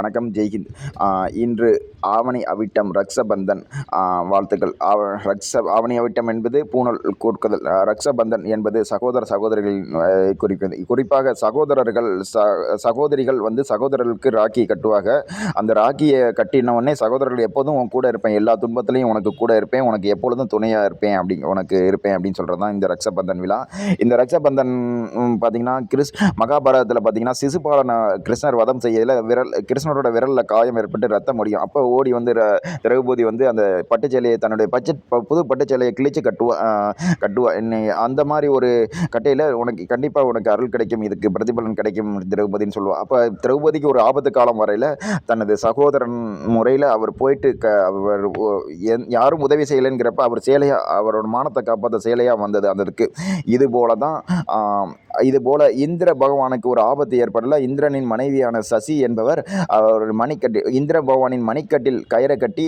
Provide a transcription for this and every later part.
வணக்கம். ஜெய்ஹிந்த். இன்று ஆவணி அவிட்டம் ரக்ஷபந்தன் வாழ்த்துக்கள். ஆவணி அவிட்டம் என்பது பூணல் கோர்க்குதல். ரக்ஷபந்தன் என்பது சகோதர சகோதரிகளின் குறிப்பது. குறிப்பாக சகோதரிகள் வந்து சகோதரர்களுக்கு ராக்கி கட்டுவாங்க. அந்த ராக்கியை கட்டின உடனே சகோதரர்கள் எப்போதும் உன் கூட இருப்பேன், எல்லா துன்பத்திலையும் உனக்கு கூட இருப்பேன், உனக்கு எப்பொழுதும் துணையாக இருப்பேன், உனக்கு இருப்பேன் அப்படின்னு சொல்கிறது தான் இந்த ரக்ஷபந்தன் விழா. இந்த ரக்ஷபந்தன் பார்த்தீங்கன்னா மகாபாரதத்தில் பார்த்தீங்கன்னா சிசுபாலனை கிருஷ்ணர் வதம் செய்யல கிருஷ்ணரோட விரலில் காயம் ஏற்பட்டு ரத்தம் முடியும். அப்போ ஓடி வந்து திரௌபதி வந்து அந்த பட்டுச்சேலையை தன்னுடைய புது பட்டுச்சேலையை கிழிச்சு கட்டுவா என்னை அந்த மாதிரி ஒரு கட்டையில் உனக்கு அருள் கிடைக்கும், இதுக்கு பிரதிபலன் கிடைக்கும் திரௌபதின்னு சொல்லுவாள். அப்போ திரௌபதிக்கு ஒரு ஆபத்து காலம் வரையில் தனது சகோதரன் முறையில் அவர் போயிட்டு அவர் யாரும் உதவி செய்யலைங்கிறப்ப அவர் அவரோட மானத்தை காப்பாற்ற சேலையாக வந்தது. அதற்கு இது போல இந்திர பகவானுக்கு ஒரு ஆபத்து ஏற்படல. இந்திரனின் மனைவியான சசி என்பவர் அவர் இந்திர பகவானின் மணிக்கட்டில் கயிறை கட்டி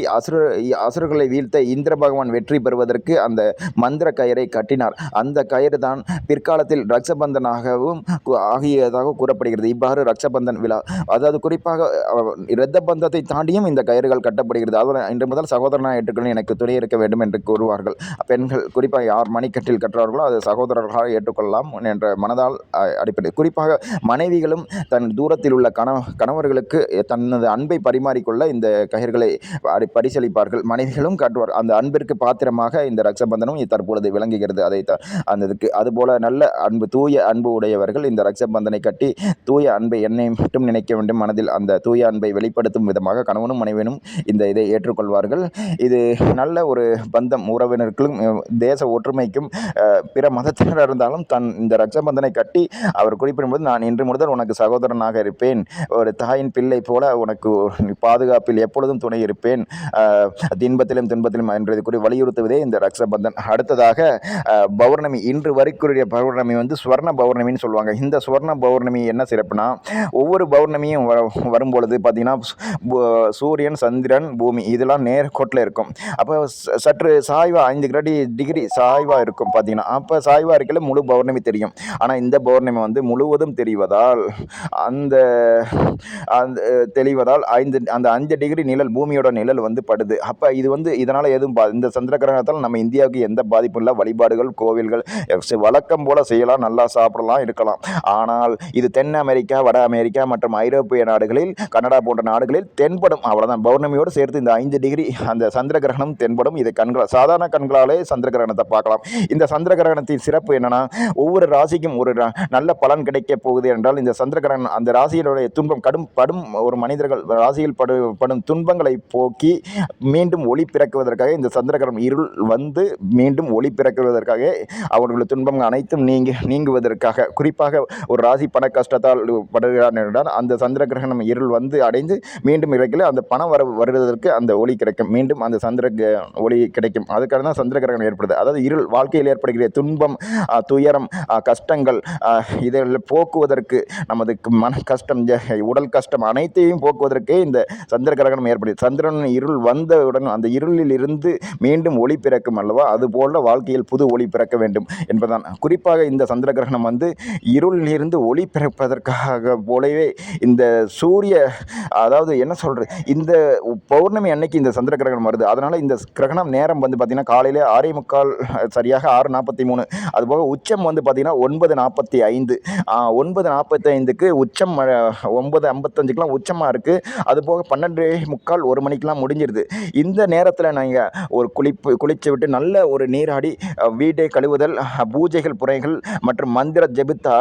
அசுரர்களை வீழ்த்த இந்திர பகவான் வெற்றி பெறுவதற்கு அந்த மந்திர கயிறை கட்டினார். அந்த கயிறு தான் பிற்காலத்தில் ரக்ஷபந்தனாகவும் ஆகியதாக கூறப்படுகிறது. இவ்வாறு ரக்ஷபந்தன் விழா, அதாவது குறிப்பாக இரத்த பந்தத்தை தாண்டியும் இந்த கயிறுகள் கட்டப்படுகிறது. அவர் இன்று முதல் சகோதரனாக ஏற்றுக்கொள்ள எனக்கு துணை இருக்க வேண்டும் என்று கூறுவார்கள். பெண்கள் குறிப்பாக யார் மணிக்கட்டில் கட்டுறார்களோ அது சகோதரர்களாக ஏற்றுக்கொள்ளலாம் என்ற மனதால் அடிப்படை. குறிப்பாக மனைவிகளும் தன் தூரத்தில் உள்ள கணவர்களுக்கு தனது அன்பை பரிமாறிக்கொள்ள இந்த கயிர்களை பரிசளிப்பார்கள். மனைவிகளும் காட்டுவார். அந்த அன்பிற்கு பாத்திரமாக இந்த ரக்ஷபந்தனும் தற்பொழுது விளங்குகிறது. அதுபோல நல்ல அன்பு, தூய அன்பு உடையவர்கள் இந்த ரக்ஷபந்தனை கட்டி தூய அன்பை என்னை மட்டும் நினைக்க வேண்டும், மனதில் அந்த தூய அன்பை வெளிப்படுத்தும் விதமாக கணவனும் மனைவியும் இதை ஏற்றுக்கொள்வார்கள். இது நல்ல ஒரு பந்தம், உறவினர்களும் தேச ஒற்றுமைக்கும் பிற மதத்தினர் இருந்தாலும் இந்த ரக்ஷபந்தனை கட்டி அவர் குறிப்பிடும்போது, நான் இன்று முதல் உனக்கு சகோதரனாக இருப்பேன், ஒரு தாயின் பிள்ளை போல உனக்கு பாதுகாப்பில் எப்பொழுதும் துணை இருப்பேன், இன்பத்திலும் துன்பத்திலும் என்றதை கூறி வலியுறுத்துவதே இந்த ரக்ஷபந்தன். அடுத்ததாக பௌர்ணமி. இன்று வரைக்குரிய பௌர்ணமி வந்து சுவர்ண பௌர்ணமின்னு சொல்லுவாங்க. இந்த சுவர்ண பௌர்ணமி என்ன சிறப்புனா, ஒவ்வொரு பௌர்ணமியும் வரும்பொழுது பார்த்தீங்கன்னா சூரியன், சந்திரன், பூமி இதெல்லாம் நேர்கோட்டில் இருக்கும். அப்போ சற்று சாய்வா 5 டிகிரி சாய்வா இருக்கும் பார்த்தீங்கன்னா. அப்போ சாய்வா இருக்கல முழு பௌர்ணமி தெரியும். ஆனால் இந்த பௌர்ணமி வந்து முழுவதும் தெரிவதால் அந்த 5 டிகிரி நிழல், பூமியோட நிழல் வந்து படுது. அப்போ இது வந்து இதனால் எதுவும் இந்த சந்திர கிரகணத்தால் நம்ம இந்தியாவுக்கு எந்த பாதிப்பும் இல்லை. வழிபாடுகள், கோவில்கள் வழக்கம் போல செய்யலாம், நல்லா சாப்பிடலாம், இருக்கலாம். ஆனால் இது தென் அமெரிக்கா, வட அமெரிக்கா மற்றும் ஐரோப்பிய நாடுகளில், கனடா போன்ற நாடுகளில் தென்படும். அவ்வளோதான். பௌர்ணமியோடு சேர்த்து இந்த 5 டிகிரி அந்த சந்திர கிரகணம் தென்படும். இது சாதாரண கண்களாலே சந்திர கிரகணத்தை பார்க்கலாம். இந்த சந்திர கிரகணத்தின் சிறப்பு என்னன்னா, ஒவ்வொரு ராசிக்கும் ஒரு நல்ல பலன் கிடைக்க போகுது என்றால் இந்த சந்திர கிரகணம் அந்த ராசியினுடைய துன்பம் படும் ஒரு மனிதர்கள் ராசியில் படும் துன்பங்களை போக்கி மீண்டும் ஒளி பிறக்குவதற்காக இந்த சந்திர கிரகணம் இருள் வந்து மீண்டும் ஒளி பிறக்குவதற்காக அவர்களுடைய துன்பங்கள் அனைத்தும் நீங்குவதற்காக, குறிப்பாக ஒரு ராசி பண கஷ்டத்தால் படுகிறார் என்றால் அந்த சந்திர கிரகணம் இருள் வந்து அடைந்து மீண்டும் இறக்கல அந்த பணம் வருவதற்கு அந்த ஒளி கிடைக்கும், மீண்டும் அந்த சந்திர ஒளி கிடைக்கும். அதுக்காக தான் சந்திர கிரகணம் ஏற்படுது. அதாவது இருள் வாழ்க்கையில் ஏற்படுகிற துன்பம், துயரம், கஷ்டங்கள் இதில் போக்குவதற்கு, நமது மன கஷ்டம், உடல் கஷ்டம் அனைத்தையும் போக்குவதற்கே இந்த சந்திர கிரகணம் ஏற்படுது. சந்திரன் இருள் வந்தவுடன் அந்த இருளில் இருந்து மீண்டும் ஒளி பிறக்கும் அல்லவா, அதுபோல வாழ்க்கையில் புது ஒளி பிறக்க வேண்டும் என்பதுதான். குறிப்பாக இந்த சந்திர கிரகணம் வந்து இருளில் இருந்து ஒளி பிறப்பதற்காக போலவே இந்த அதாவது என்ன சொல்றது, இந்த பௌர்ணமி அன்னைக்கு இந்த சந்திர கிரகணம் வருது. அதனால இந்த கிரகணம் நேரம் வந்து பார்த்தீங்கன்னா காலையில 6:45, சரியாக 6:43. அதுபோக உச்சம் வந்து பார்த்தீங்கன்னா 9:45. 9:45க்கு உச்சம், 9:55க்குலாம் உச்சமாக இருக்குது. அதுபோக 12:45, 1 மணிக்கெலாம் முடிஞ்சிருது. இந்த நேரத்தில் நீங்கள் ஒரு குளிச்சு விட்டு நல்ல ஒரு நீராடி வீட்டை கழுவுதல், பூஜைகள், புரைகள் மற்றும் மந்திரம் ஜெபித்தா,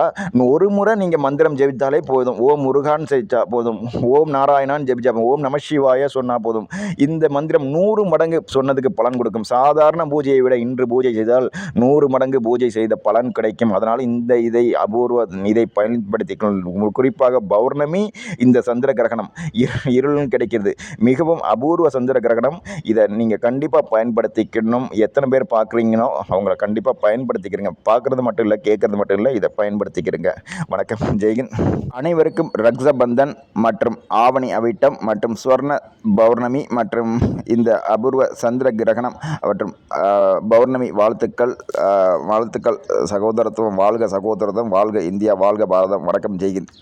ஒரு முறை நீங்கள் மந்திரம் ஜெபித்தாலே போதும். ஓம் முருகான் ஜெபிச்சா போதும், ஓம் நாராயணான் ஜெபிச்சா, ஓம் நம சிவாய சொன்னால் போதும். இந்த மந்திரம் 100 மடங்கு சொன்னதுக்கு பலன் கொடுக்கும். சாதாரண பூஜையை விட இன்று பூஜை செய்தால் 100 மடங்கு பூஜை செய்த பலன் கிடைக்கும். அதனால் இதை பயன்படுத்திக்கணும். குறிப்பாக பௌர்ணமி, இந்த சந்திர கிரகணம் இருளும் கிடைக்கிறது. மிகவும் அபூர்வ சந்திர கிரகணம். இதை நீங்கள் கண்டிப்பாக பயன்படுத்திக்கணும். எத்தனை பேர் பார்க்குறீங்களோ அவங்கள கண்டிப்பாக பயன்படுத்திக்கிறீங்க. பார்க்குறது மட்டும் இல்லை, கேட்குறது மட்டும் இல்லை, இதை பயன்படுத்திக்கிறீங்க. வணக்கம். ஜெய்ஹிந்த். அனைவருக்கும் ரக்ஷபந்தன் மற்றும் ஆவணி அவிட்டம் மற்றும் சுவர்ண பௌர்ணமி மற்றும் இந்த அபூர்வ சந்திர கிரகணம் மற்றும் பௌர்ணமி வாழ்த்துக்கள். சகோதரத்துவம் வாழ்க, சகோதரத்துவம் வாழ்க, இந்தியா வாழ்க, பாரதம். வணக்கம். ஜெய்ஹிந்த்.